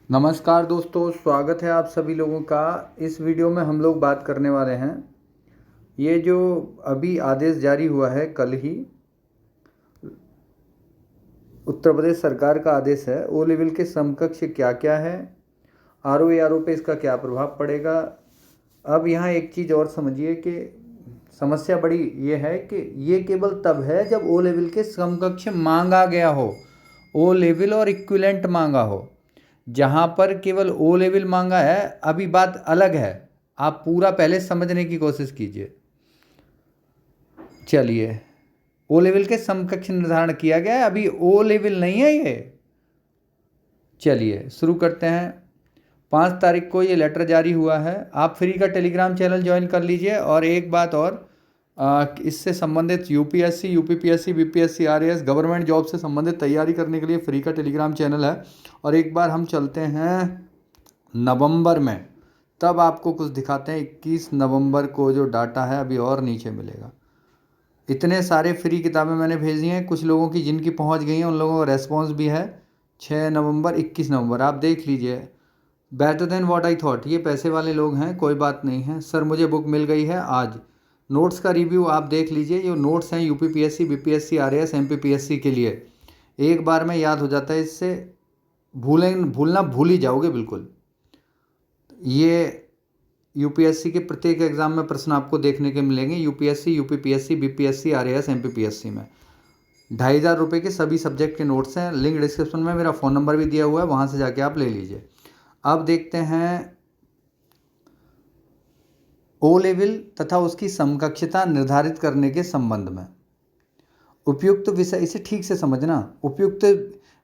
नमस्कार दोस्तों, स्वागत है आप सभी लोगों का। इस वीडियो में हम लोग बात करने वाले हैं, ये जो अभी आदेश जारी हुआ है कल ही, उत्तर प्रदेश सरकार का आदेश है। ओ लेवल के समकक्ष क्या क्या है, R O A R O पे इसका क्या प्रभाव पड़ेगा। अब यहाँ एक चीज़ और समझिए कि समस्या बड़ी ये है कि ये केवल तब है जब ओ लेवल के समकक्ष मांगा गया हो, ओ लेवल और इक्विवेलेंट मांगा हो। जहाँ पर केवल ओ लेवल मांगा है, अभी बात अलग है। आप पूरा पहले समझने की कोशिश कीजिए। चलिए, ओ लेवल के समकक्ष निर्धारण किया गया है, अभी ओ लेवल नहीं है ये। चलिए शुरू करते हैं। 5 तारीख को ये लेटर जारी हुआ है। आप फ्री का टेलीग्राम चैनल ज्वाइन कर लीजिए। और एक बात और, इससे संबंधित UPSC, UPPSC, BPSC, RAS, government job से संबंधित तैयारी करने के लिए फ्री का टेलीग्राम चैनल है। और एक बार हम चलते हैं नवंबर में, तब आपको कुछ दिखाते हैं। 21 नवंबर को जो डाटा है अभी और नीचे मिलेगा। इतने सारे फ्री किताबें मैंने भेजी हैं, कुछ लोगों की जिनकी पहुंच गई हैं उन लोगों का रेस्पॉन्स भी है। 6 नवंबर, 21 नवंबर आप देख लीजिए। Better than what I thought, ये पैसे वाले लोग हैं, कोई बात नहीं है सर, मुझे बुक मिल गई है आज। नोट्स का रिव्यू आप देख लीजिए। ये नोट्स हैं यूपीपीएससी, बीपीएससी, आरएएस, एमपीपीएससी के लिए। एक बार में याद हो जाता है, इससे भूलना भूल ही जाओगे बिल्कुल। ये यूपीएससी के प्रत्येक एग्जाम में प्रश्न आपको देखने के मिलेंगे। UPSC, UPPSC, BPSC, RAS, MPPSC में 2,500 के सभी सब्जेक्ट के नोट्स हैं। लिंक डिस्क्रिप्शन में, मेरा फ़ोन नंबर भी दिया हुआ है, वहाँ से जाके आप ले लीजिए। अब देखते हैं ओ लेवल तथा उसकी समकक्षता निर्धारित करने के संबंध में। उपयुक्त विषय, इसे ठीक से समझना, उपयुक्त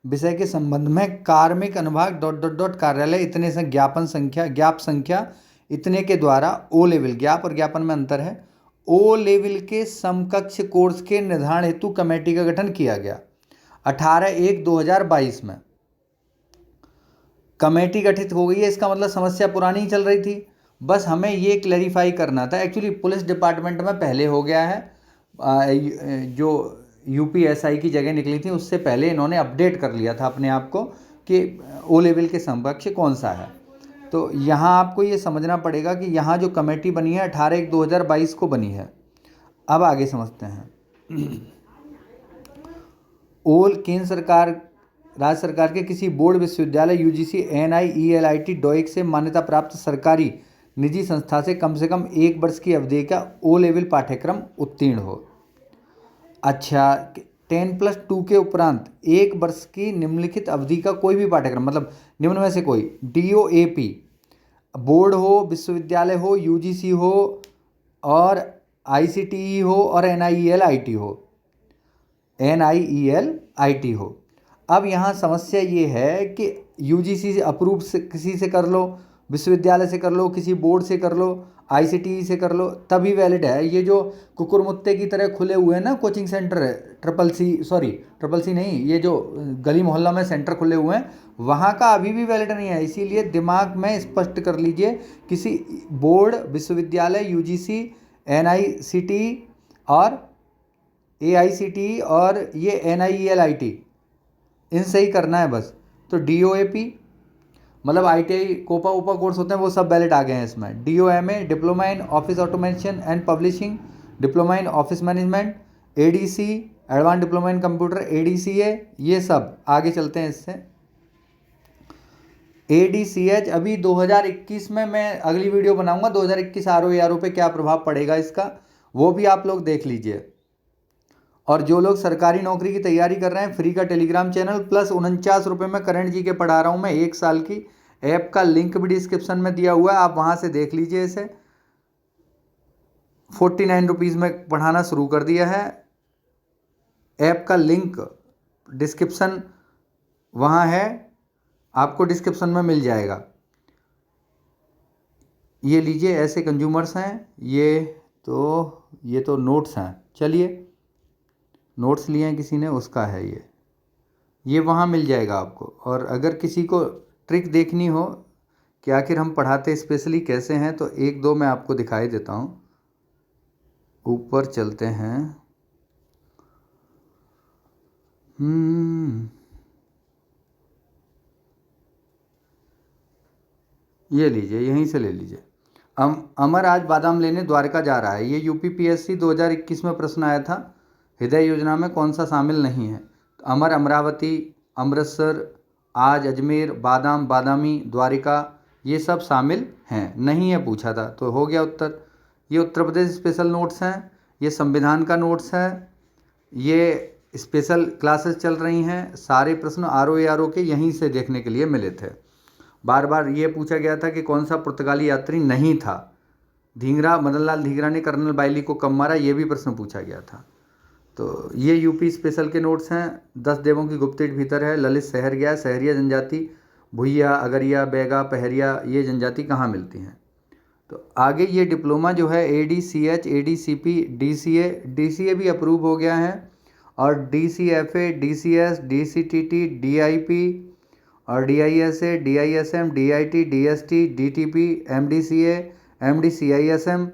विषय के संबंध में कार्मिक अनुभाग डॉट डॉट डॉट कार्यालय इतने से ज्ञाप संख्या इतने के द्वारा ओ लेवल, ज्ञाप और ज्ञापन में अंतर है, ओ लेवल के समकक्ष कोर्स के निर्धारण हेतु कमेटी का गठन किया गया। 18/1/2022 में कमेटी गठित हो गई है। इसका मतलब समस्या पुरानी ही चल रही थी, बस हमें ये क्लैरिफाई करना था। एक्चुअली पुलिस डिपार्टमेंट में पहले हो गया है, जो यूपीएसआई की जगह निकली थी उससे पहले इन्होंने अपडेट कर लिया था अपने आप को कि ओ लेवल के समकक्ष कौन सा है। तो यहाँ आपको ये समझना पड़ेगा कि यहाँ जो कमेटी बनी है 18/1/2022 को बनी है। अब आगे समझते हैं। ओल केंद्र सरकार, राज्य सरकार के किसी बोर्ड, विश्वविद्यालय, यूजीसी, एनआईईएलआईटी, डोइक से मान्यता प्राप्त सरकारी निजी संस्था से कम 1 वर्ष की अवधि का ओ लेवल पाठ्यक्रम उत्तीर्ण हो। अच्छा, 10+2 के उपरांत 1 वर्ष की निम्नलिखित अवधि का कोई भी पाठ्यक्रम, मतलब निम्न में से कोई, डीओएपी, बोर्ड हो, विश्वविद्यालय हो, यूजीसी हो और आईसीटीई हो और एनआईईएलआईटी हो। अब यहाँ समस्या ये है कि यूजीसी से अप्रूव से किसी से कर लो, विश्वविद्यालय से कर लो, किसी बोर्ड से कर लो, आईसीटीई से कर लो, तभी वैलिड है। ये जो कुकुरमुत्ते की तरह खुले हुए हैं ना कोचिंग सेंटर, ट्रिपल सी नहीं, ये जो गली मोहल्ला में सेंटर खुले हुए हैं, वहाँ का अभी भी वैलिड नहीं है। इसीलिए दिमाग में स्पष्ट कर लीजिए, किसी बोर्ड, विश्वविद्यालय, यूजीसी, एनआईसीटीई और एआईसीटीई और ये एनआईईएलआईटी, इनसे ही करना है बस। तो डीओएपी मतलब आईटीआई, कोपा ओपा कोर्स होते हैं, वो सब वैलिड आ गए हैं इसमें। DOMA, diploma in office automation and publishing, diploma in office management, ADC, advance diploma in computer, ADCA, ये सब आगे चलते हैं इससे। एडीसीएच अभी 2021 में मैं अगली वीडियो बनाऊंगा, 2021 आरओ पे क्या प्रभाव पड़ेगा इसका, वो भी आप लोग देख लीजिए। और जो लोग सरकारी नौकरी की तैयारी कर रहे हैं, फ्री का टेलीग्राम चैनल प्लस 49 रुपये में करंट जी के पढ़ा रहा हूँ मैं 1 साल की। ऐप का लिंक भी डिस्क्रिप्शन में दिया हुआ है, आप वहाँ से देख लीजिए इसे। 49 रुपीज़ में पढ़ाना शुरू कर दिया है। ऐप का लिंक डिस्क्रिप्शन वहाँ है, आपको डिस्क्रिप्शन में मिल जाएगा। ये लीजिए, ऐसे कंज्यूमर्स हैं ये तो नोट्स हैं। चलिए, नोट्स लिए हैं किसी ने, उसका है ये वहाँ मिल जाएगा आपको। और अगर किसी को ट्रिक देखनी हो कि आखिर हम पढ़ाते स्पेशली कैसे हैं, तो 1-2 मैं आपको दिखाई देता हूँ। ऊपर चलते हैं। ये लीजिए, यहीं से ले लीजिए। अमर आज बादाम लेने द्वारका जा रहा है, ये यूपीपीएससी 2021 में प्रश्न आया था। हृदय योजना में कौन सा शामिल नहीं है? अमर अमरावती, अमृतसर, आज अजमेर, बादाम बादामी, द्वारिका, ये सब शामिल हैं, नहीं है पूछा था, तो हो गया उत्तर। ये उत्तर प्रदेश स्पेशल नोट्स हैं, ये संविधान का नोट्स है, ये स्पेशल क्लासेस चल रही हैं। सारे प्रश्न आरओ के यहीं से देखने के लिए मिले थे। बार बार ये पूछा गया था कि कौन सा पुर्तगाली यात्री नहीं था। ढींगरा, मदन लाल ढींगरा ने कर्नल बाइली को कब मारा, ये भी प्रश्न पूछा गया था। तो ये यूपी स्पेशल के नोट्स हैं। 10 देवों की गुप्तेट भीतर है। ललित शहर गया, सहरिया जनजाति, भुइया, अगरिया, बैगा, पहरिया, ये जनजाति कहाँ मिलती हैं? तो आगे ये डिप्लोमा जो है ADCH, ADCP, DCA भी अप्रूव हो गया है, और DCFA, DCS, DCTT, DIP और DISA, DISM, DIT, DST, DTP, MDCA, MDCISM,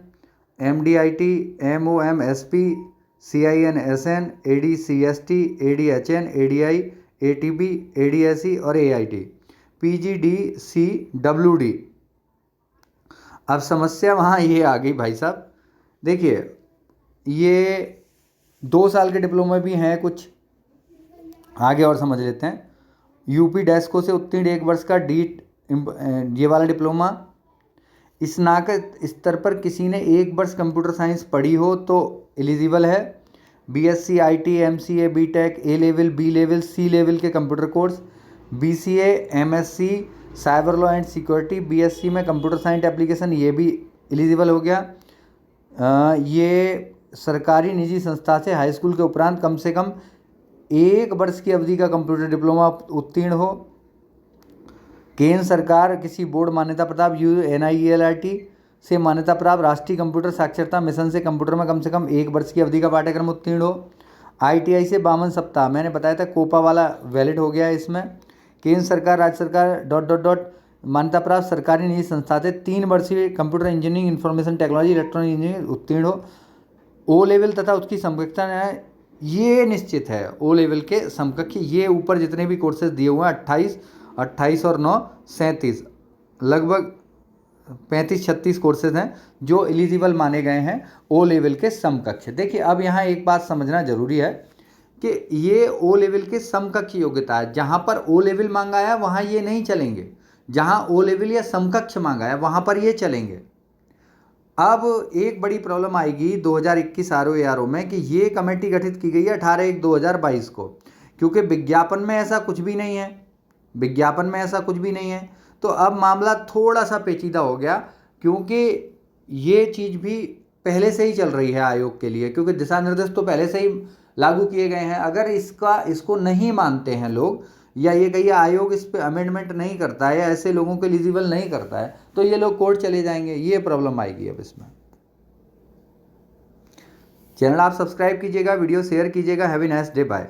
MDIT, MOMSP, CINSN, ADCST, ADHN, ADI, ATB, ADSE और AIT, PGDCWD। अब समस्या वहाँ ये आ गई भाई साहब, देखिए ये 2 साल के डिप्लोमा भी हैं कुछ, आगे और समझ लेते हैं। यूपी डेस्को से उत्तीर्ण 1 वर्ष का डीट ये वाला डिप्लोमा, स्नातक स्तर पर किसी ने 1 वर्ष कंप्यूटर साइंस पढ़ी हो तो एलिजिबल है। BSc, IT, MCA, BTech, A level, B level, C level के computer course, BCA, MSc cyber law and security, BSc में कंप्यूटर साइंस एप्लीकेशन, ये भी एलिजिबल हो गया। ये सरकारी निजी संस्था से हाई स्कूल के उपरांत कम से कम 1 वर्ष की अवधि का कंप्यूटर डिप्लोमा उत्तीर्ण हो। केंद्र सरकार किसी बोर्ड मान्यता प्राप्त NIELIT से मान्यता प्राप्त राष्ट्रीय कंप्यूटर साक्षरता मिशन से कंप्यूटर में कम से कम 1 वर्ष की अवधि का पाठ्यक्रम उत्तीर्ण हो। ITI से 52 सप्ताह, मैंने बताया था कोपा वाला वैलिड हो गया है इसमें। केंद्र सरकार, राज्य सरकार ... मान्यता प्राप्त सरकारी निजी संस्था से 3 वर्षीय computer engineering, information technology, electronic engineering उत्तीर्ण हो। O लेवल तथा उसकी समकक्षता है, ये निश्चित है O लेवल के समकक्ष। ये ऊपर जितने भी कोर्सेज दिए हुए हैं 28 और 9 37, लगभग 35-36 कोर्सेज हैं जो एलिजिबल माने गए हैं O लेवल के समकक्ष। देखिए अब यहाँ एक बात समझना जरूरी है कि ये O लेवल के समकक्ष योग्यता है। जहाँ पर O लेवल मांगा है वहाँ ये नहीं चलेंगे, जहाँ O लेवल या समकक्ष मांगा है वहाँ पर ये चलेंगे। अब एक बड़ी प्रॉब्लम आएगी 2021 ROARO में कि ये कमेटी गठित की गई है 18/1/2022 को, क्योंकि विज्ञापन में ऐसा कुछ भी नहीं है, विज्ञापन में ऐसा कुछ भी नहीं है। तो अब मामला थोड़ा सा पेचीदा हो गया, क्योंकि ये चीज़ भी पहले से ही चल रही है आयोग के लिए, क्योंकि दिशा निर्देश तो पहले से ही लागू किए गए हैं। अगर इसको नहीं मानते हैं लोग, या ये कहिए आयोग इस पर अमेंडमेंट नहीं करता है या ऐसे लोगों को एलिजिबल नहीं करता है, तो ये लोग कोर्ट चले जाएंगे। ये प्रॉब्लम आएगी अब इसमें। चैनल आप सब्सक्राइब कीजिएगा, वीडियो शेयर कीजिएगा। Have a nice day, bye.